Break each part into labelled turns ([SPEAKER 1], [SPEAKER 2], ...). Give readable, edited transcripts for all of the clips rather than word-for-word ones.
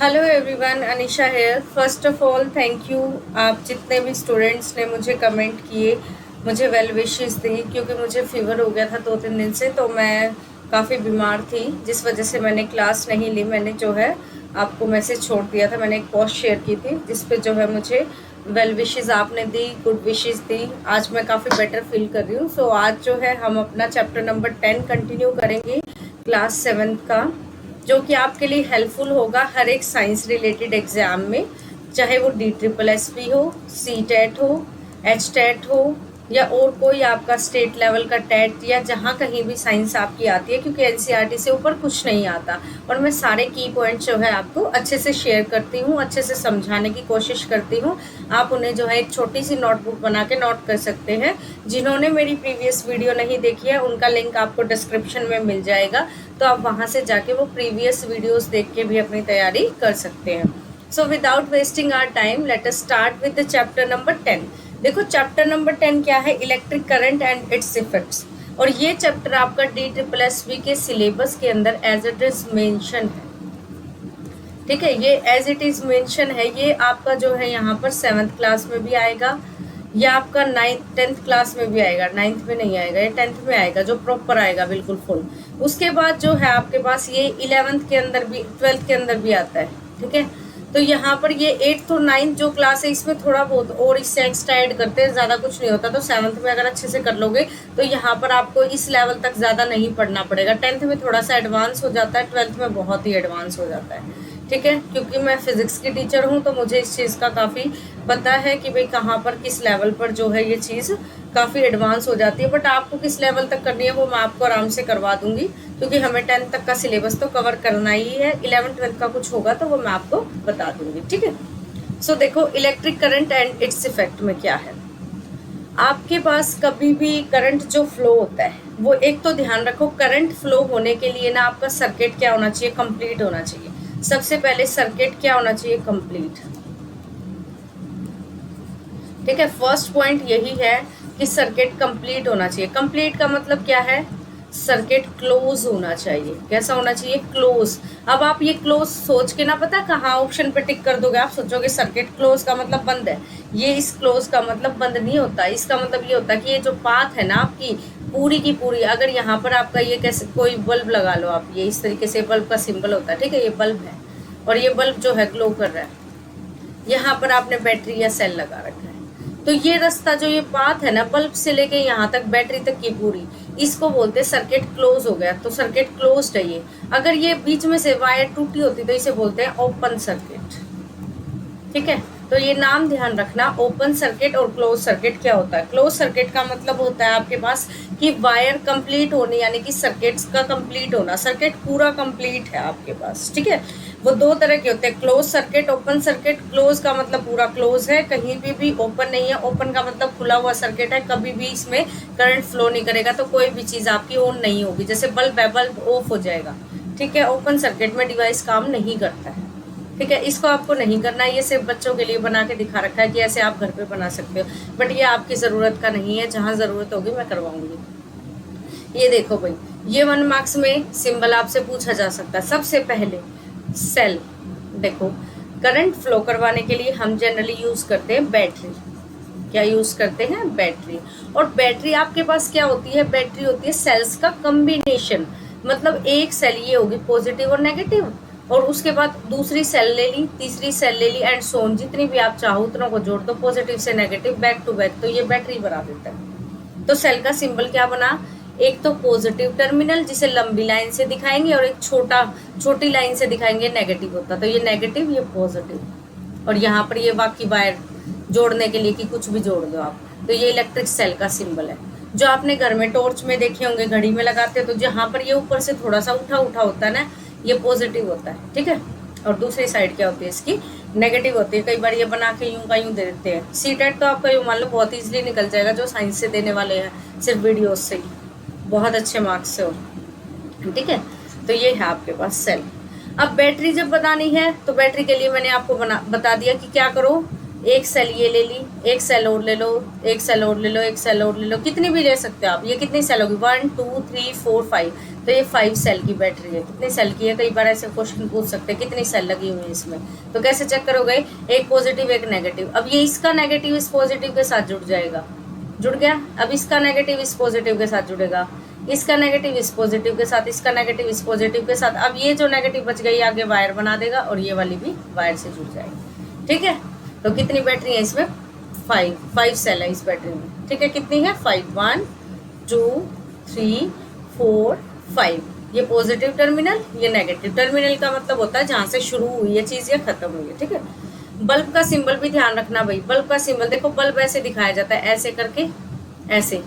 [SPEAKER 1] Hello everyone, Anisha here. First of all thank you, आप जितने भी स्टूडेंट्स ने मुझे कमेंट किए, मुझे वेल विशेस दी। क्योंकि मुझे फीवर हो गया था 2-3 दिन से, तो मैं काफ़ी बीमार थी, जिस वजह से मैंने क्लास नहीं ली। मैंने जो है आपको मैसेज छोड़ दिया था, मैंने एक पोस्ट शेयर की थी जिस पे जो है मुझे वेल विशेस आपने दी, गुड विशेस दी। आज मैं काफ़ी बेटर फील कर रही हूँ। सो आज जो है हम अपना चैप्टर नंबर 10 कंटिन्यू करेंगे, क्लास 7 का, जो कि आपके लिए हेल्पफुल होगा हर एक साइंस रिलेटेड एग्जाम में, चाहे वो DSSB हो, CTET हो, HTET हो, या और कोई आपका स्टेट लेवल का टेट, या जहाँ कहीं भी साइंस आपकी आती है। क्योंकि NCERT से ऊपर कुछ नहीं आता, और मैं सारे की पॉइंट्स जो है आपको अच्छे से शेयर करती हूँ, अच्छे से समझाने की कोशिश करती हूँ। आप उन्हें जो है एक छोटी सी नोटबुक बना के नोट कर सकते हैं। जिन्होंने मेरी प्रीवियस वीडियो नहीं देखी है, उनका लिंक आपको डिस्क्रिप्शन में मिल जाएगा, तो आप वहाँ से जाके वो प्रीवियस वीडियोस देख के भी अपनी तैयारी कर सकते हैं। So without wasting our time, let us start with the chapter number 10। देखो चैप्टर नंबर 10 क्या है, electric current and its effects. और ये चैप्टर आपका DSSB के सिलेबस के अंदर एज इट इज मेंशन है। ठीक है, ये एज इट इज मेंशन है। ये आपका जो है यहाँ पर 7th क्लास में भी आएगा, या आपका 10th क्लास में भी आएगा। 9th में नहीं आएगा, ये 10th में आएगा, जो प्रॉपर आएगा बिल्कुल फुल। उसके बाद जो है आपके पास ये 11th के अंदर भी, 12th के अंदर भी आता है। ठीक है, तो यहाँ पर ये 8th और 9th जो क्लास है, इसमें थोड़ा बहुत और इससे एक्स्ट्रा ऐड करते हैं, ज़्यादा कुछ नहीं होता। तो 7th में अगर अच्छे से कर लोगे तो यहाँ पर आपको इस लेवल तक ज़्यादा नहीं पढ़ना पड़ेगा। 10th में थोड़ा सा एडवांस हो जाता है, 12th में बहुत ही एडवांस हो जाता है। ठीक है, क्योंकि मैं फिजिक्स की टीचर हूँ, तो मुझे इस चीज़ का काफ़ी पता है कि भाई कहाँ पर किस लेवल पर जो है ये चीज़ काफ़ी एडवांस हो जाती है। बट आपको किस लेवल तक करनी है वो मैं आपको आराम से करवा दूंगी, क्योंकि हमें 10th तक का सिलेबस तो कवर करना ही है। 11th-12th का कुछ होगा तो वो मैं आपको बता दूंगी। ठीक है, सो देखो electric current and its effect में क्या है। आपके पास कभी भी करंट जो फ्लो होता है, वो एक तो ध्यान रखो, करंट फ्लो होने के लिए ना आपका सर्किट क्या होना चाहिए, कंप्लीट होना चाहिए। सबसे पहले सर्किट क्या होना चाहिए, कंप्लीट। ठीक है, फर्स्ट पॉइंट यही है कि सर्किट कंप्लीट होना चाहिए। कंप्लीट का मतलब क्या है, सर्किट क्लोज होना चाहिए। कैसा होना चाहिए, क्लोज। अब आप ये क्लोज सोच के ना, पता कहाँ ऑप्शन पे टिक कर दोगे, आप सोचोगे सर्किट क्लोज का मतलब बंद है। ये इस क्लोज का मतलब बंद नहीं होता। इसका मतलब ये होता है कि ये जो पाथ है ना आपकी पूरी की पूरी, अगर यहाँ पर आपका ये कैसे कोई बल्ब लगा लो आप, ये इस तरीके से बल्ब का सिंबल होता है। ठीक है, ये बल्ब है और ये बल्ब जो है ग्लो कर रहा है, यहाँ पर आपने बैटरी या सेल लगा रखा है। तो ये रास्ता जो ये पाथ है ना, बल्ब से लेके यहाँ तक बैटरी तक की पूरी, इसको बोलते हैं सर्किट क्लोज हो गया। तो सर्किट क्लोज्ड है ये। अगर ये बीच में से वायर टूटी होती तो इसे बोलते हैं ओपन सर्किट। ठीक है, तो ये नाम ध्यान रखना, ओपन सर्किट और क्लोज सर्किट क्या होता है। क्लोज सर्किट का मतलब होता है आपके पास कि वायर कंप्लीट होने, यानी कि सर्किट का कंप्लीट होना, सर्किट पूरा कंप्लीट है आपके पास। ठीक है, वो दो तरह के होते हैं, close circuit, open circuit. Close का मतलब पूरा क्लोज है, कहीं भी ओपन नहीं है। ओपन का मतलब खुला हुआ सर्किट है, कभी भी इसमें करंट फ्लो नहीं करेगा, तो कोई भी चीज आपकी ऑन नहीं होगी। जैसे बल्ब है, बल्ब ऑफ हो जाएगा। ठीक है, ओपन सर्किट में डिवाइस काम नहीं करता है। ठीक है, इसको आपको नहीं करना है। ये सिर्फ बच्चों के लिए बना के दिखा रखा है कि ऐसे आप घर पे बना सकते हो, बट ये आपकी ज़रूरत का नहीं है। जहाँ ज़रूरत होगी मैं करवाऊंगी। ये देखो भाई, ये 1 मार्क्स में सिंबल आपसे पूछा जा सकता है। सबसे पहले सेल। देखो, करंट फ्लो करवाने के लिए हम जनरली यूज़ करते हैं बैटरी। क्या यूज़ करते हैं, बैटरी। और बैटरी आपके पास क्या होती है, बैटरी होती है सेल्स का कम्बिनेशन। मतलब एक सेल ये होगी पॉजिटिव और नेगेटिव, और उसके बाद दूसरी सेल ले ली, तीसरी सेल ले ली, एंड सोन, जितनी भी आप चाहो उतनों को जोड़ दो, पॉजिटिव से नेगेटिव बैक टू बैक, तो ये बैटरी बना देता है। तो सेल का सिंबल क्या बना, एक तो पॉजिटिव टर्मिनल जिसे लंबी लाइन से दिखाएंगे, और एक छोटी लाइन से दिखाएंगे नेगेटिव होता, तो ये नेगेटिव, ये पॉजिटिव। और यहाँ पर ये बाकी वायर जोड़ने के लिए कि कुछ भी जोड़ दो आप, तो ये इलेक्ट्रिक सेल का सिंबल है। जो आपने घर में टॉर्च में देखे होंगे, घड़ी में लगाते हैं, तो जहाँ पर ये ऊपर से थोड़ा सा उठा होता है ना, ये पॉजिटिव होता है। ठीक है, और दूसरी साइड क्या होती है इसकी, नेगेटिव होती है। कई बार ये बना के यूं का यूं दे देते हैं। सीटेट तो आपका यूं मान लो बहुत ईजिली निकल जाएगा, जो साइंस से देने वाले हैं सिर्फ वीडियोस से ही, बहुत अच्छे मार्क्स से हो। ठीक है, तो ये है आपके पास सेल। अब बैटरी जब बतानी है, तो बैटरी के लिए मैंने आपको बता दिया कि क्या करो, एक सेल ये ले ली, एक सेल और ले लो, एक सेल और ले लो, एक सेल और ले लो, कितनी भी ले सकते हो आप। ये कितनी सेल होगी, 1 2 3 4 5, तो ये 5 सेल की बैटरी है। कितनी सेल की है, कई बार ऐसे क्वेश्चन पूछ सकते हैं कितनी सेल लगी हुई है इसमें। तो कैसे चेक करोगे, एक पॉजिटिव एक नेगेटिव। अब ये इसका नेगेटिव इस पॉजिटिव के साथ जुड़ जाएगा, जुड़ गया। अब इसका नेगेटिव इस पॉजिटिव के साथ जुड़ेगा, इसका नेगेटिव इस पॉजिटिव के साथ, इसका नेगेटिव इस पॉजिटिव के साथ। अब ये जो नेगेटिव बच गई आगे वायर बना देगा और ये वाली भी वायर से जुड़ जाएगी। ठीक है, तो कितनी बैटरी है इसमें, 5 सेल है इस बैटरी में। ठीक है, कितनी है, 5, 1 2 3 4 5। ये पॉजिटिव टर्मिनल, ये नेगेटिव टर्मिनल का मतलब होता है जहां से शुरू हुई है चीज या खत्म हुई है। ठीक है, बल्ब का सिंबल भी ध्यान रखना भाई। बल्ब का सिंबल देखो, बल्ब ऐसे दिखाया जाता है, ऐसे करके, ऐसे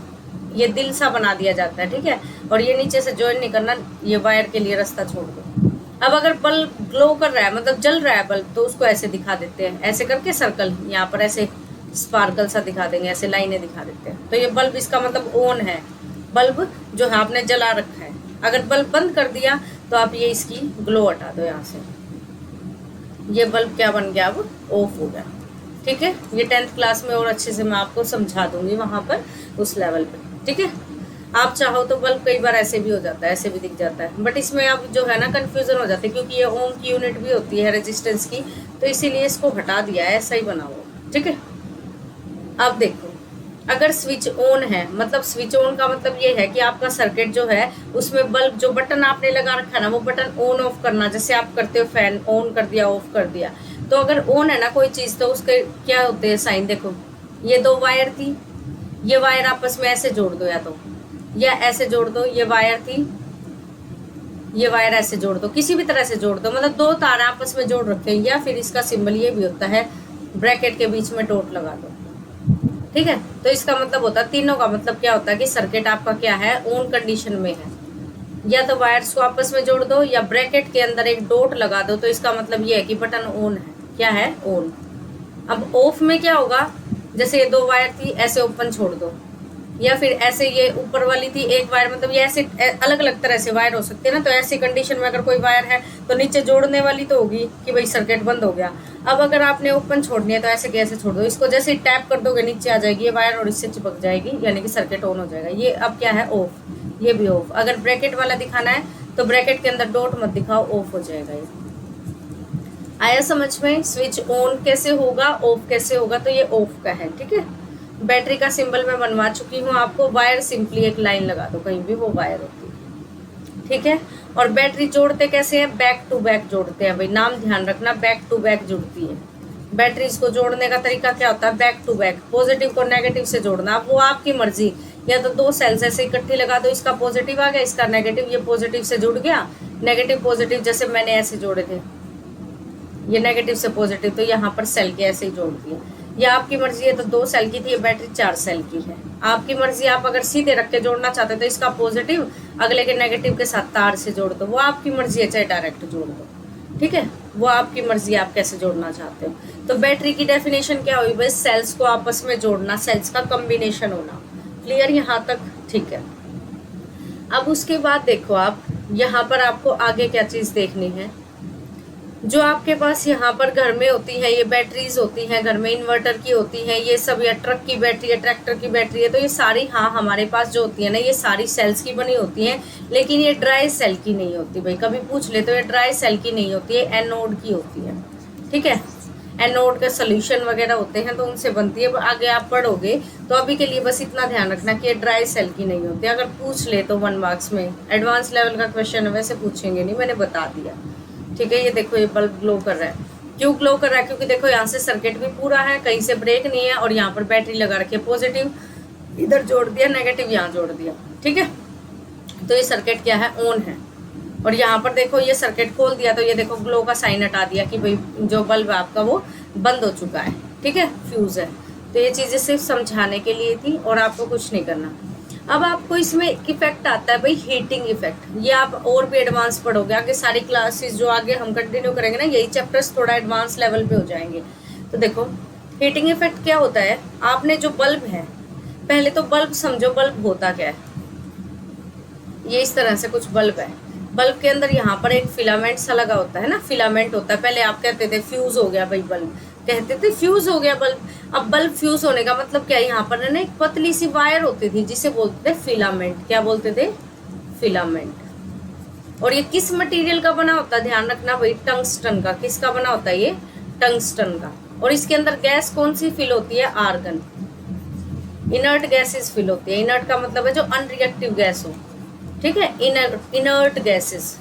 [SPEAKER 1] ये दिल सा बना दिया जाता है। ठीक है, और ये नीचे से ज्वाइन नहीं करना, ये वायर के लिए रास्ता छोड़ दो। अब अगर बल्ब ग्लो कर रहा है, मतलब जल रहा है बल्ब, तो उसको ऐसे दिखा देते हैं, ऐसे करके सर्कल, यहाँ पर ऐसे स्पार्कल सा दिखा देंगे, ऐसे लाइनें दिखा देते हैं। तो ये बल्ब इसका मतलब ऑन है, बल्ब जो है आपने जला रखा है। अगर बल्ब बंद कर दिया तो आप ये इसकी ग्लो हटा दो यहाँ से, ये बल्ब क्या बन गया, अब ऑफ हो गया। ठीक है, ये 10th क्लास में और अच्छे से मैं आपको समझा दूंगी वहां पर, उस लेवल पे। ठीक है, आप चाहो तो बल्ब कई बार ऐसे भी हो जाता है, ऐसे भी दिख जाता है, बट इसमें अब जो है ना कंफ्यूजन हो जाती है, क्योंकि ये ओम की यूनिट भी होती है रेजिस्टेंस की, तो इसीलिए इसको हटा दिया है, ऐसा ही बना हुआ। ठीक है, अब देखो, अगर स्विच ऑन है, मतलब स्विच ऑन का मतलब ये है कि आपका सर्किट जो है उसमें बल्ब, जो बटन आपने लगा रखा है ना, वो बटन ऑन ऑफ करना, जैसे आप करते हो फैन ऑन कर दिया ऑफ कर दिया। तो अगर ऑन है ना कोई चीज, तो उसके क्या होते हैं साइन, देखो ये 2 वायर थी, ये वायर आपस में ऐसे जोड़ दो, या ऐसे जोड़ दो, ये वायर थी, ये वायर ऐसे जोड़ दो, किसी भी तरह से जोड़ दो, मतलब 2 तार आपस में जोड़ रखे हैं। या फिर इसका सिंबल ये भी होता है, ब्रैकेट के बीच में डॉट लगा दो। ठीक है, तो इसका मतलब होता है, तीनों का मतलब क्या होता है कि सर्किट आपका क्या है, ऑन कंडीशन में है। या तो वायर्स को आपस में जोड़ दो, या ब्रैकेट के अंदर एक डॉट लगा दो, तो इसका मतलब ये है कि बटन ऑन है। क्या है, ऑन। अब ऑफ में क्या होगा, जैसे ये 2 वायर थी, ऐसे ओपन छोड़ दो, या फिर ऐसे ये ऊपर वाली थी एक वायर, मतलब ये ऐसे अलग अलग तरह से वायर हो सकते हैं ना। तो ऐसी कंडीशन में अगर कोई वायर है तो नीचे जोड़ने वाली तो होगी कि भाई सर्किट बंद हो गया। अब अगर आपने ओपन छोड़नी है तो ऐसे कैसे छोड़ दो, इसको जैसे टैप कर दोगे नीचे आ जाएगी ये वायर और इससे चिपक जाएगी, यानी कि सर्किट ऑन हो जाएगा। ये अब क्या है, ऑफ, ये भी ऑफ। अगर ब्रैकेट वाला दिखाना है तो ब्रैकेट के अंदर डॉट मत दिखाओ, ऑफ हो जाएगा ये। आया समझ में, स्विच ऑन कैसे होगा, ऑफ कैसे होगा, तो ये ऑफ का है। ठीक है, बैटरी का सिंबल मैं बनवा चुकी हूँ आपको, वायर सिंपली एक लाइन लगा दो, कहीं भी वो वायर होती है। ठीक है, और बैटरी जोड़ते कैसे हैं, बैक टू बैक जोड़ते हैं भाई, नाम ध्यान रखना, बैक टू बैक जुड़ती है बैटरीज को। जोड़ने का तरीका क्या होता है, बैक टू बैक, पॉजिटिव को नेगेटिव से जोड़ना। अब वो आपकी मर्जी, या तो 2 सेल्स ऐसे इकट्ठी लगा दो, इसका पॉजिटिव आ गया, इसका नेगेटिव, ये पॉजिटिव से जुड़ गया, नेगेटिव पॉजिटिव, जैसे मैंने ऐसे जोड़े थे, ये नेगेटिव से पॉजिटिव, तो यहाँ पर सेल के ऐसे ही जोड़ दिया। या आपकी मर्जी है तो 2 सेल की थी, ये बैटरी 4 सेल की है, आपकी मर्जी। आप अगर सीधे रख के जोड़ना चाहते हो तो इसका पॉजिटिव अगले के नेगेटिव के साथ तार से जोड़ दो, वो आपकी मर्जी है, चाहे डायरेक्ट जोड़ दो। ठीक है, वो आपकी मर्जी, आप कैसे जोड़ना चाहते हो। तो बैटरी की डेफिनेशन क्या हुई भाई, सेल्स को आपस में जोड़ना, सेल्स का कॉम्बिनेशन होना। क्लियर यहाँ तक, ठीक है। अब उसके बाद देखो आप यहाँ पर आपको आगे क्या चीज देखनी है, जो आपके पास यहाँ पर घर में होती है, ये बैटरीज होती हैं घर में, इन्वर्टर की होती हैं ये सब, या ट्रक की बैटरी है, ट्रैक्टर की बैटरी है, तो ये सारी, हाँ हमारे पास जो होती है ना, ये सारी सेल्स की बनी होती हैं, लेकिन ये ड्राई सेल की नहीं होती भाई। कभी पूछ ले तो ये ड्राई सेल की नहीं होती है, एनोड की होती है। ठीक है, एनोड का सोल्यूशन वगैरह होते हैं तो उनसे बनती है, आगे आप पढ़ोगे। तो अभी के लिए बस इतना ध्यान रखना कि ये ड्राई सेल की नहीं होती। अगर पूछ ले तो 1 मार्क्स में, एडवांस लेवल का क्वेश्चन है, वैसे पूछेंगे नहीं, मैंने बता दिया। ठीक है, ये देखो ये बल्ब ग्लो कर रहा है, क्यों ग्लो कर रहा है, क्योंकि देखो यहाँ से सर्किट भी पूरा है, कहीं से ब्रेक नहीं है, और यहाँ पर बैटरी लगा रखी है, पॉजिटिव इधर जोड़ दिया, नेगेटिव यहाँ जोड़ दिया। ठीक है, तो ये सर्किट क्या है, ऑन है। और यहाँ पर देखो ये सर्किट खोल दिया तो ये देखो ग्लो का साइन हटा दिया कि भाई जो बल्ब आपका वो बंद हो चुका है। ठीक है, फ्यूज है। तो ये चीजें सिर्फ समझाने के लिए थी और आपको कुछ नहीं करना। अब आपको इसमें एक इफेक्ट आता है भाई, हीटिंग इफेक्ट। ये आप और भी एडवांस पढ़ोगे आगे, सारी क्लासेस जो आगे हम कंटिन्यू करेंगे ना, यही चैप्टर्स थोड़ा एडवांस लेवल पे हो जाएंगे। तो देखो हीटिंग इफेक्ट क्या होता है, आपने जो बल्ब है, पहले तो बल्ब समझो, बल्ब होता क्या है, ये इस तरह से कुछ बल्ब है, बल्ब के अंदर यहाँ पर एक फिलामेंट सा लगा होता है ना, फिलामेंट होता है। पहले आप कहते थे फ्यूज हो गया भाई बल्ब, कहते थे फ्यूज हो गया बल्ब। अब बल्ब फ्यूज होने का मतलब क्या है, यहाँ पर ना एक पतली सी वायर होती थी जिसे बोलते थे फिलामेंट। क्या बोलते थे, फिलामेंट। और ये किस मटेरियल का बना होता है, ध्यान रखना भाई, टंगस्टन का। किसका बना होता है ये, टंगस्टन का। और इसके अंदर गैस कौन सी फिल होती है, आर्गन। इनर्ट गैसेस फिल होती है। इनर्ट का मतलब है जो अनरिएक्टिव गैस हो, ठीक है। इनर्ट गैसेस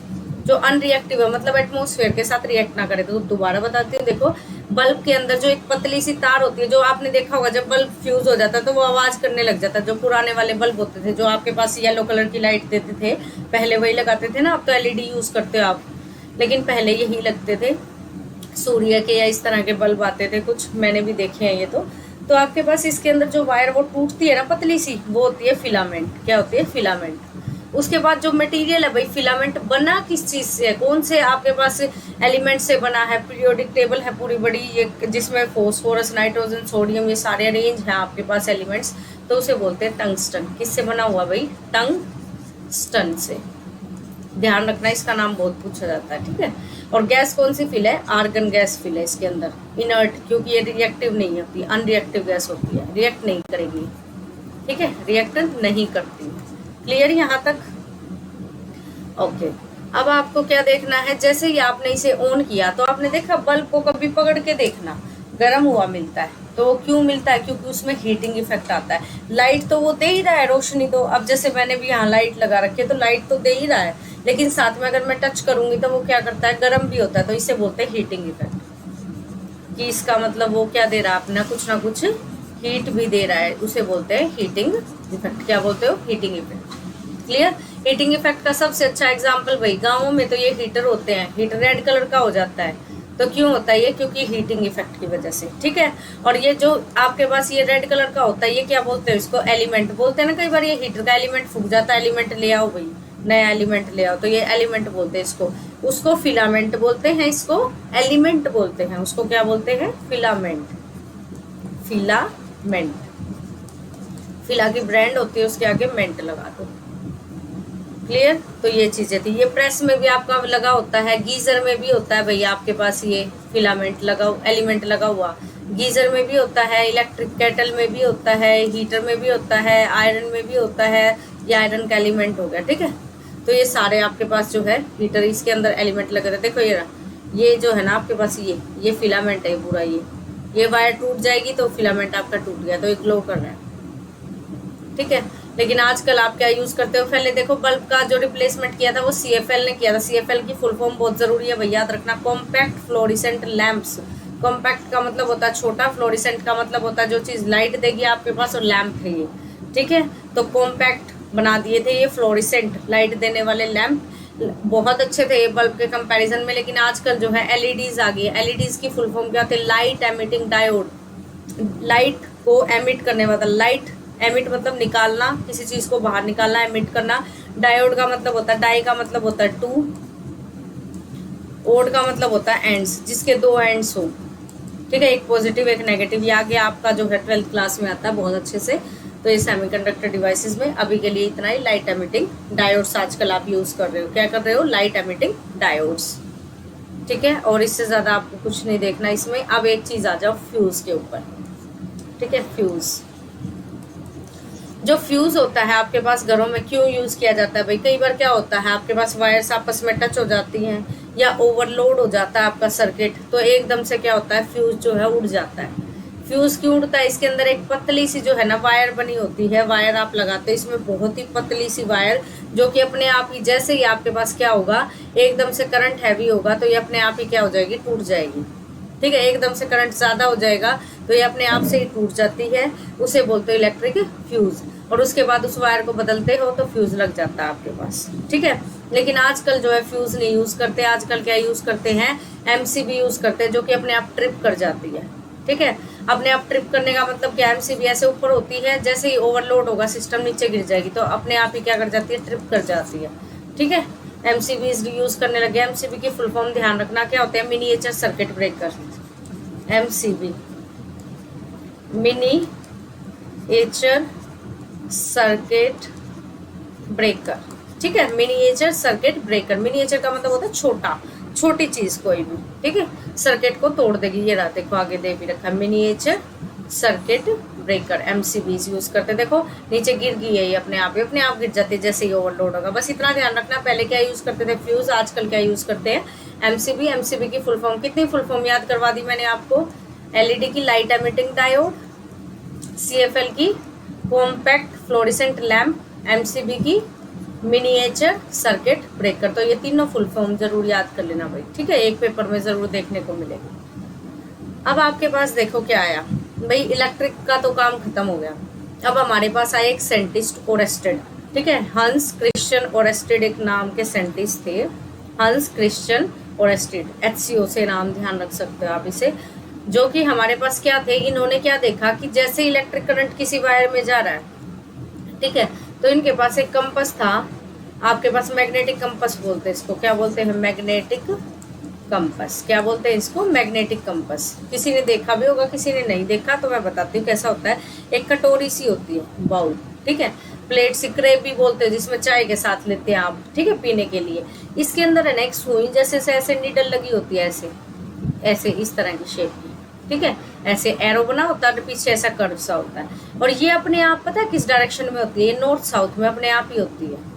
[SPEAKER 1] जो अनरिएक्टिव है, मतलब एटमोस्फेयर के साथ रिएक्ट ना करे। तो दोबारा बताती हूँ, देखो बल्ब के अंदर जो एक पतली सी तार होती है, जो आपने देखा होगा जब बल्ब फ्यूज हो जाता है तो वो आवाज करने लग जाता है। जो पुराने वाले बल्ब होते थे, जो आपके पास येलो कलर की लाइट देते थे, पहले वही लगाते थे ना। अब तो एलईडी यूज करते हो आप, लेकिन पहले यही लगते थे। सूर्य के या इस तरह के बल्ब आते थे, कुछ मैंने भी देखे हैं ये। तो आपके पास इसके अंदर जो वायर वो टूटती है ना पतली सी, वो होती है फिलामेंट। क्या होती है, फिलामेंट। उसके बाद जो मटेरियल है भाई, फिलामेंट बना किस चीज से है, कौन से आपके पास एलिमेंट से बना है। पीरियोडिक टेबल है पूरी बड़ी, ये जिसमें फॉस्फोरस, नाइट्रोजन, सोडियम, ये सारे अरेंज हैं आपके पास एलिमेंट्स। तो उसे बोलते हैं टंगस्टन। किससे बना हुआ भाई, टंगस्टन से। ध्यान रखना, इसका नाम बहुत पूछा जाता है, ठीक है। और गैस कौन सी फिल है, आर्गन गैस फिल है इसके अंदर। इनर्ट, क्योंकि ये रिएक्टिव नहीं होती, अनरिएक्टिव गैस होती है, रिएक्ट नहीं करेगी, ठीक है, रिएक्ट नहीं करती। क्लियर यहाँ तक, ओके। अब आपको क्या देखना है, जैसे ही आपने इसे ऑन किया तो आपने देखा बल्ब को कभी पकड़ के देखना, गर्म हुआ मिलता है। तो क्यों मिलता है, क्योंकि उसमें हीटिंग इफेक्ट आता है। लाइट तो वो दे ही रहा है, रोशनी तो। अब जैसे मैंने भी यहाँ लाइट लगा रखी है तो लाइट तो दे ही रहा है, लेकिन साथ में अगर मैं टच करूंगी तो वो क्या करता है, गर्म भी होता है। तो इसे बोलते हैं हीटिंग इफेक्ट। कि इसका मतलब वो क्या दे रहा है, अपना कुछ ना कुछ हीट भी दे रहा है, उसे बोलते हैं हीटिंग इफेक्ट। क्या बोलते हो, heating effect. Clear. Heating effect का सबसे अच्छा एग्जांपल भाई, गाँवों में तो ये हीटर होते हैं। हीटर रेड कलर का हो जाता है, तो क्यों होता है ये, क्योंकि हीटिंग इफेक्ट की वजह से, ठीक है। और ये जो आपके पास ये रेड कलर का होता है, ये क्या बोलते हैं, इसको एलिमेंट बोलते हैं ना। कई बार ये हीटर का एलिमेंट फूक जाता है, एलिमेंट ले आओ भाई, नया एलिमेंट ले आओ, तो ये एलिमेंट बोलते हैं इसको। उसको फिलामेंट बोलते हैं, इसको एलिमेंट बोलते हैं। उसको क्या बोलते हैं, फिलामेंट। फिलामेंट, फिला की ब्रांड होती है, उसके आगे मेंट लगा दो। क्लियर। तो ये चीजें थी। ये प्रेस में भी आपका लगा होता है, गीजर में भी होता है भैया आपके पास ये फिलामेंट लगा, एलिमेंट लगा हुआ। गीजर में भी होता है, इलेक्ट्रिक केटल में भी होता है, हीटर में भी होता है, आयरन में भी होता है। ये आयरन का एलिमेंट हो गया, ठीक है। तो ये सारे आपके पास जो है हीटर, इसके अंदर एलिमेंट लगे थे। देखो ये जो है ना आपके पास, ये फिलामेंट है पूरा। ये वायर टूट जाएगी तो फिलामेंट आपका टूट गया, तो ये ग्लो कर रहा है, ठीक है। लेकिन आजकल आप क्या यूज करते हो, पहले देखो बल्ब का जो रिप्लेसमेंट किया था वो CFL ने किया था। CFL की फुल फॉर्म बहुत जरूरी है भैया, याद रखना, कॉम्पैक्ट फ्लोरिसेंट लैंप्स। कॉम्पैक्ट का मतलब होता है छोटा, फ्लोरिसेंट का मतलब होता है जो चीज लाइट देगी आपके पास, और लैंप है ये, ठीक है। तो कॉम्पैक्ट बना दिए थे ये फ्लोरिसेंट लाइट देने वाले लैंप, बहुत अच्छे थे ये बल्ब के कंपैरिजन में। लेकिन आजकल जो है एलईडीज आ गई। एलईडीज की फुल फॉर्म क्या होती है, लाइट एमिटिंग डायोड। लाइट को एमिट करने वाला, लाइट एमिट मतलब निकालना, किसी चीज को बाहर निकालना, एमिट करना। डायोड का मतलब होता है, डाई का मतलब होता है टू, ओड का मतलब होता है एंड्स, जिसके दो एंड्स हो, ठीक है, एक पॉजिटिव एक नेगेटिव। ये आगे आपका जो है 12th क्लास में आता है बहुत अच्छे से। तो ये सेमीकंडक्टर डिवाइसेस में अभी के लिए इतना ही। लाइट एमिटिंग डायोड्स आजकल आप यूज कर रहे हो, क्या कर रहे हो, लाइट एमिटिंग डायोड्स, ठीक है। और इससे ज्यादा आपको कुछ नहीं देखना इसमें। अब एक चीज आ जाओ फ्यूज के ऊपर, ठीक है। फ्यूज, जो फ्यूज होता है आपके पास घरों में क्यों यूज किया जाता है भाई, कई बार क्या होता है आपके पास वायर्स आपस में टच हो जाती हैं, या ओवरलोड हो जाता है आपका सर्किट, तो एकदम से क्या होता है, फ्यूज जो है उड़ जाता है। फ्यूज क्यों उड़ता है, इसके अंदर एक पतली सी जो है ना वायर बनी होती है, वायर आप लगाते हो इसमें, बहुत ही पतली सी वायर, जो कि अपने आप ही, जैसे ही आपके पास क्या होगा, एकदम से करंट हैवी होगा तो ये अपने आप ही क्या हो जाएगी, टूट जाएगी, ठीक है। एकदम से करंट ज्यादा हो जाएगा तो ये अपने आप से ही टूट जाती है, उसे बोलते हो इलेक्ट्रिक फ्यूज। और उसके बाद उस वायर को बदलते हो तो फ्यूज लग जाता है आपके पास, ठीक है। लेकिन आजकल जो है फ्यूज नहीं यूज करते, आजकल क्या यूज करते हैं, MCB यूज करते हैं, जो कि अपने आप ट्रिप कर जाती है, ठीक है। अपने आप ट्रिप करने का मतलब क्या, MCB ऐसे ऊपर होती है, जैसे ही ओवरलोड होगा सिस्टम नीचे गिर जाएगी तो अपने आप ही क्या कर जाती है, ट्रिप कर जाती है, ठीक है। MCB यूज करने लगे। MCB की फुल फॉर्म ध्यान रखना क्या होते हैं, miniature circuit breaker. MCB miniature circuit breaker, ठीक है। मिनिएचर सर्किट ब्रेकर, मिनिएचर का मतलब होता है छोटा, छोटी चीज कोई भी, ठीक है, सर्किट को तोड़ देगी। ये रहा देखो आगे दे भी रखा, miniature circuit breaker MCBs use करते हैं। देखो नीचे गिर गई है ये, अपने आप गिर जाती है जैसे ही ओवरलोड होगा। बस इतना ध्यान रखना, पहले क्या यूज करते थे फ्यूज, आजकल क्या यूज करते हैं MCB की फुल फॉर्म, कितनी फुल फॉर्म याद करवा दी मैंने आपको। LED की लाइट एमिटिंग डायोड, CFL की कॉम्पैक्ट फ्लोरेसेंट लैम्प, MCB की मिनिएचर सर्किट ब्रेकर। तो ये तीनों फुल फॉर्म जरूर याद कर लेना भाई, ठीक है, एक पेपर में जरूर देखने को मिलेगी। अब आपके पास देखो क्या आया भाई, इलेक्ट्रिक का तो काम खत्म हो गया। अब हमारे पास आया एक साइंटिस्ट ओरेस्टेड, ठीक है, हंस क्रिश्चियन ओरेस्टेड एक नाम के साइंटिस्ट थे, हंस क्रिश्चियन ओरेस्टेड, HCO से नाम ध्यान रख सकते हो आप इसे। जो कि हमारे पास क्या थे, इन्होंने क्या देखा कि जैसे इलेक्ट्रिक करंट किसी वायर में जा रहा है, ठीक है, तो इनके पास एक कंपस था, आपके पास मैग्नेटिक कंपस बोलते हैं इसको, क्या बोलते हैं, मैग्नेटिक कंपस। क्या बोलते हैं इसको, मैग्नेटिक कंपस। किसी ने देखा भी होगा, किसी ने नहीं देखा तो मैं बताती हूँ कैसा होता है। एक कटोरी सी होती है, बाउल, ठीक है, प्लेट सिक्रे भी बोलते हैं जिसमें चाय के साथ लेते हैं आप, ठीक है, पीने के लिए। इसके अंदर है ना एक सुई जैसे से ऐसे नीडल लगी होती है, ऐसे ऐसे इस तरह की शेप की, ठीक है, ऐसे एरो बना होता है, पीछे ऐसा कर्व सा होता है। और ये अपने आप पता है किस डायरेक्शन में होती है, ये नॉर्थ साउथ में अपने आप ही होती है,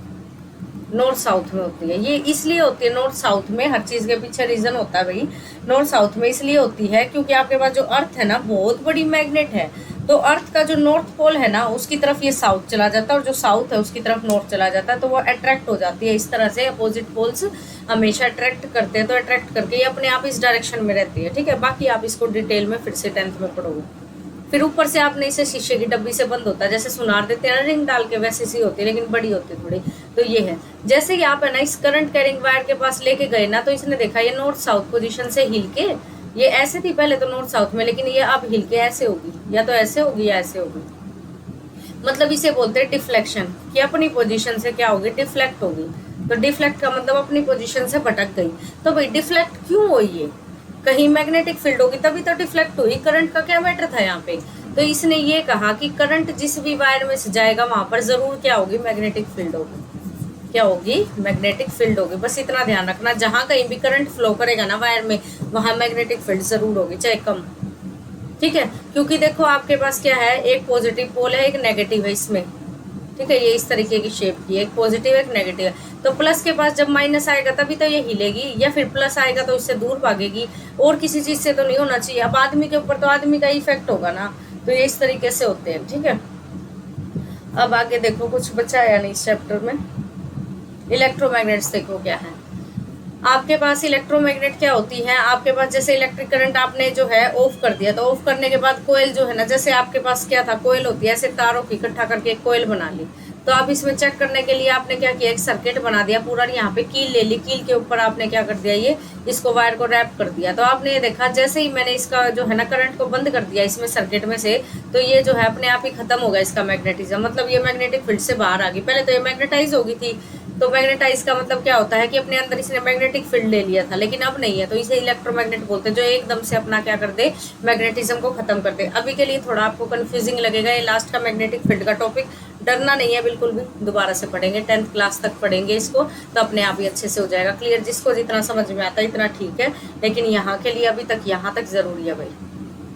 [SPEAKER 1] नॉर्थ साउथ में होती है। ये इसलिए होती है नॉर्थ साउथ में, हर चीज के पीछे रीजन होता है भाई। नॉर्थ साउथ में इसलिए होती है क्योंकि आपके पास जो अर्थ है ना बहुत बड़ी मैग्नेट है, तो अर्थ का जो नॉर्थ पोल है ना उसकी तरफ ये साउथ चला जाता है, और जो साउथ है उसकी तरफ नॉर्थ चला जाता है, तो वो अट्रैक्ट हो जाती है। इस तरह से अपोजिट पोल्स हमेशा अट्रैक्ट करते हैं, तो अट्रैक्ट करके ये अपने आप इस डायरेक्शन में रहती है, ठीक है। बाकी आप इसको डिटेल में फिर से 10th में पढ़ोगे। फिर ऊपर से आपने इसे शीशे की डब्बी से बंद होता है, जैसे सुनार देते हैं ना रिंग डाल के, वैसे सी होती है लेकिन बड़ी होती है थोड़ी। तो ये है, जैसे ही आप है ना इस करंट कैरिंग वायर के पास लेके गए ना, तो इसने देखा ये नॉर्थ साउथ पोजीशन से हिल के, ये ऐसे थी पहले तो नॉर्थ साउथ में, लेकिन ये अब हिल के ऐसे होगी, या तो ऐसे होगी या ऐसे होगी। मतलब इसे बोलते हैं डिफ्लेक्शन, कि अपनी पोजीशन से क्या होगी, डिफ्लेक्ट होगी। तो डिफ्लेक्ट का मतलब अपनी पोजीशन से भटक गई। तो भाई डिफ्लेक्ट क्यों हुई, ये कहीं मैग्नेटिक फील्ड होगी तभी तो डिफ्लेक्ट हुई। करंट का क्या मैटर था यहाँ पे। तो इसने ये कहा कि करंट जिस भी वायर में से जाएगा वहां पर जरूर क्या होगी, मैग्नेटिक फील्ड होगी। क्या होगी, मैग्नेटिक फील्ड होगी। बस इतना ध्यान रखना, जहां कहीं भी करंट फ्लो करेगा ना वायर में, वहां मैग्नेटिक फील्ड जरूर होगी, चाहे कम, ठीक है। क्योंकि देखो आपके पास क्या है, एक पॉजिटिव पोल है, एक नेगेटिव है इसमें, ठीक है, ये इस तरीके की शेप की, एक पॉजिटिव एक नेगेटिव है। तो प्लस के पास जब माइनस आएगा तभी तो ये हिलेगी, या फिर प्लस आएगा तो इससे दूर भागेगी, और किसी चीज से तो नहीं होना चाहिए। अब आदमी के ऊपर तो आदमी का इफेक्ट होगा ना, तो ये इस तरीके से होते हैं, ठीक है। अब आगे देखो, कुछ बचा है नहीं इस चैप्टर में। इलेक्ट्रोमैग्नेट्स देखो क्या है आपके पास। इलेक्ट्रोमैग्नेट क्या होती है, आपके पास जैसे इलेक्ट्रिक करंट आपने जो है ऑफ कर दिया, तो ऑफ करने के बाद कोयल जो है ना, जैसे आपके पास क्या था, कोयल होती है, ऐसे तारों की इकट्ठा करके एक कोयल बना ली। तो आप इसमें चेक करने के लिए आपने क्या किया, एक सर्किट बना दिया पूरा, यहाँ पे कील ले ली, कील के ऊपर आपने क्या कर दिया, ये इसको वायर को रैप कर दिया। तो आपने ये देखा, जैसे ही मैंने इसका जो है ना करंट को बंद कर दिया इसमें सर्किट में से, तो ये जो है अपने आप ही खत्म होगा इसका मैग्नेटिज्म, मतलब ये मैग्नेटिक फील्ड से बाहर आ गई। पहले तो ये मैग्नेटाइज होगी थी, तो मैग्नेटाइज का मतलब क्या होता है कि अपने अंदर इसने मैग्नेटिक फील्ड ले लिया था, लेकिन अब नहीं है, तो इसे इलेक्ट्रोमैग्नेट बोलते हैं, जो एकदम से अपना क्या कर दे, मैग्नेटिज्म को खत्म कर दे। अभी के लिए थोड़ा आपको कंफ्यूजिंग लगेगा, ये लास्ट का मैग्नेटिक फील्ड का टॉपिक, डरना नहीं है बिल्कुल भी, दोबारा से पढ़ेंगे, 10th क्लास तक पढ़ेंगे इसको, तो अपने आप ही अच्छे से हो जाएगा क्लियर। जिसको जितना समझ में आता है इतना ठीक है, लेकिन यहाँ के लिए अभी तक यहाँ तक जरूरी है भाई,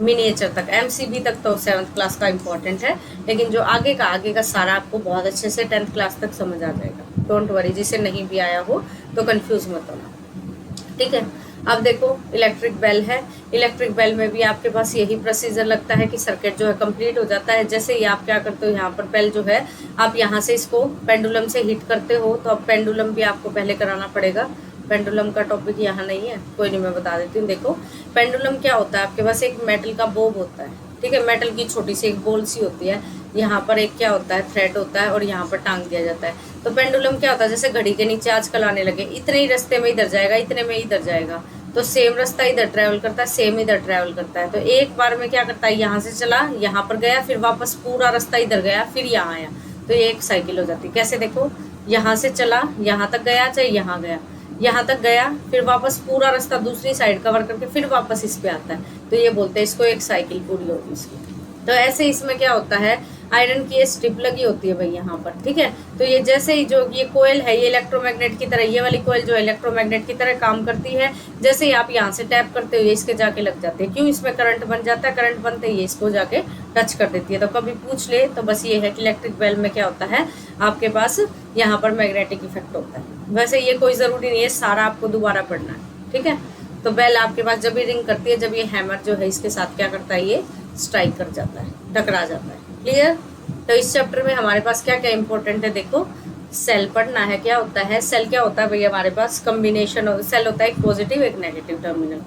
[SPEAKER 1] मिनिएचर तक, MCB तक तो 7th क्लास का इंपॉर्टेंट है, लेकिन जो आगे का सारा आपको बहुत अच्छे से 10th क्लास तक समझ आ जाएगा। डोंट वरी, जिसे नहीं भी आया हो तो कंफ्यूज मत होना, ठीक है। अब देखो इलेक्ट्रिक बेल है, इलेक्ट्रिक बेल में भी आपके पास यही प्रोसीजर लगता है कि सर्किट जो है कंप्लीट हो जाता है। जैसे ही आप क्या करते हो, यहाँ पर बेल जो है आप यहाँ से इसको पेंडुलम से हिट करते हो, तो अब पेंडुलम भी आपको पहले कराना पड़ेगा। पेंडुलम का टॉपिक यहाँ नहीं है, कोई नहीं, मैं बता देती हूँ। देखो पेंडुलम क्या होता है, आपके पास एक मेटल का बोब होता है, ठीक है, मेटल की छोटी सी एक बोल सी होती है, यहाँ पर एक क्या होता है, थ्रेड होता है, और यहाँ पर टांग दिया जाता है। तो पेंडुलम क्या होता है, जैसे घड़ी के नीचे आजकल आने लगे, इतने ही रास्ते में इधर जाएगा, इतने में इधर जाएगा, तो सेम रास्ता इधर ट्रैवल करता है, सेम इधर ट्रैवल करता है। तो एक बार में क्या करता है, यहाँ से चला, यहाँ पर गया, फिर वापस पूरा रास्ता इधर गया, फिर यहाँ आया, तो ये एक साइकिल हो जाती है। कैसे, देखो यहाँ से चला, यहाँ तक गया, चाहे यहाँ गया, यहाँ तक गया, फिर वापस पूरा रास्ता दूसरी साइड कवर करके फिर वापस इस पे आता है, तो ये बोलते हैं इसको एक साइकिल पूरी होगी इसकी। तो ऐसे इसमें क्या होता है, आयरन की ये स्ट्रिप लगी होती है भाई यहाँ पर, ठीक है। तो ये जैसे ही जो ये कोयल है ये इलेक्ट्रोमैग्नेट की तरह, ये वाली कोयल जो इलेक्ट्रोमैग्नेट की तरह काम करती है। जैसे ही आप यहाँ से टैप करते हो ये इसके जाके लग जाते हैं। क्यों? इसमें करंट बन जाता है, करंट बनते ही ये इसको जाके टच कर देती है। तो कभी पूछ ले तो बस ये है कि इलेक्ट्रिक बेल में क्या होता है, आपके पास यहाँ पर मैग्नेटिक इफेक्ट होता है। वैसे ये कोई ज़रूरी नहीं है सारा आपको दोबारा पढ़ना है, ठीक है। तो बेल आपके पास जब भी रिंग करती है, जब ये हैमर जो है इसके साथ क्या करता है, ये स्ट्राइक कर जाता है, टकरा जाता है। क्लियर? तो इस चैप्टर में हमारे पास क्या क्या इंपॉर्टेंट है, देखो सेल पढ़ना है। क्या होता है सेल? क्या होता है भाई हमारे पास कम्बिनेशन सेल होता है, एक पॉजिटिव एक नेगेटिव टर्मिनल।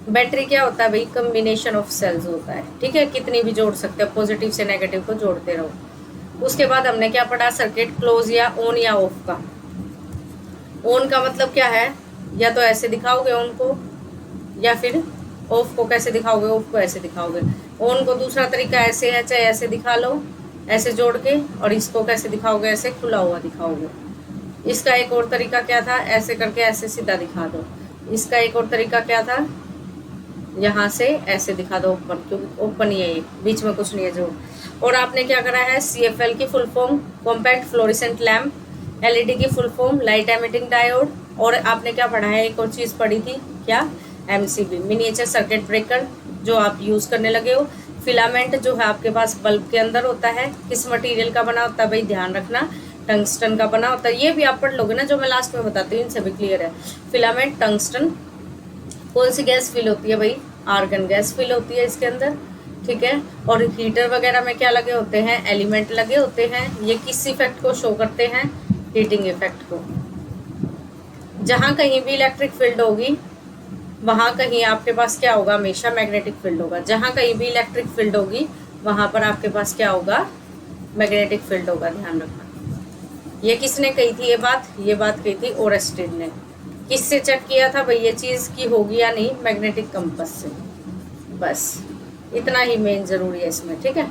[SPEAKER 1] बैटरी क्या होता है भाई? कम्बिनेशन ऑफ सेल्स होता है, ठीक है। कितनी भी जोड़ सकते हो, पॉजिटिव से नेगेटिव को जोड़ते रहो। उसके बाद हमने क्या पढ़ा, सर्किट क्लोज या ऑन या ऑफ का। ऑन का मतलब क्या है, या तो ऐसे दिखाओगे ऑन को, या फिर ऑफ को कैसे दिखाओगे, ऑफ को ऐसे दिखाओगे। ऑन को दूसरा तरीका ऐसे है, चाहे ऐसे दिखा लो ऐसे जोड़ के, और इसको कैसे दिखाओगे, ऐसे खुला हुआ दिखाओगे। इसका एक और तरीका क्या था, ऐसे करके ऐसे सीधा दिखा दो। इसका एक और तरीका क्या था, यहाँ से ऐसे दिखा दो ओपन, क्योंकि ओपन ही है ये, बीच में कुछ नहीं है जो। और आपने क्या करा है, CFL की full form compact fluorescent lamp, LED की full form light emitting diode. और आपने क्या पढ़ा है, एक और चीज़ पढ़ी थी क्या, MCB मिनिएचर सर्किट ब्रेकर, जो आप यूज़ करने लगे हो। फिलामेंट जो है आपके पास बल्ब के अंदर होता है, किस मटेरियल का बना होता है भाई, ध्यान रखना टंगस्टन का बना होता है। ये भी आप पढ़ लोगे ना, जो मैं लास्ट में बताती हूँ, इनसे भी क्लियर है। Filament tungsten. कौन सी गैस फिल होती है भाई, आर्गन गैस फिल होती है इसके अंदर, ठीक है। और हीटर वगैरह में क्या लगे होते हैं, एलिमेंट लगे होते हैं। ये किस इफेक्ट को शो करते हैं, हीटिंग इफेक्ट को। जहाँ कहीं भी इलेक्ट्रिक फील्ड होगी वहाँ कहीं आपके पास क्या होगा, हमेशा मैग्नेटिक फील्ड होगा। जहाँ कहीं भी इलेक्ट्रिक फील्ड होगी वहाँ पर आपके पास क्या होगा, मैग्नेटिक फील्ड होगा, ध्यान रखना। ये किसने कही थी ये बात कही थी ओरेस्टेड ने। किससे चेक किया था भाई ये चीज़ की होगी या नहीं, मैग्नेटिक कंपास से। बस इतना ही मेन ज़रूरी है इसमें, ठीक है।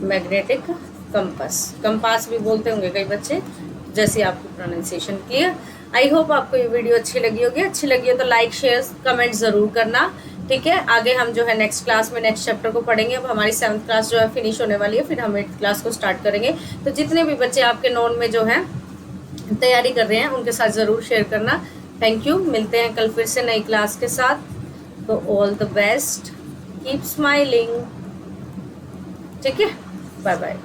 [SPEAKER 1] मैग्नेटिक कंपास, कंपास भी बोलते होंगे कई बच्चे, जैसे आपकी प्रोनाउंसिएशन। क्लियर? आई होप आपको ये वीडियो अच्छी लगी होगी। अच्छी लगी हो तो लाइक शेयर कमेंट ज़रूर करना, ठीक है। आगे हम जो है नेक्स्ट क्लास में नेक्स्ट चैप्टर को पढ़ेंगे। अब हमारी 7th क्लास जो है फिनिश होने वाली है, फिर हम 8th क्लास को स्टार्ट करेंगे। तो जितने भी बच्चे आपके नोन में जो है तैयारी कर रहे हैं उनके साथ ज़रूर शेयर करना। थैंक यू, मिलते हैं कल फिर से नई क्लास के साथ। तो all the best, keep smiling, ठीक है, बाय बाय।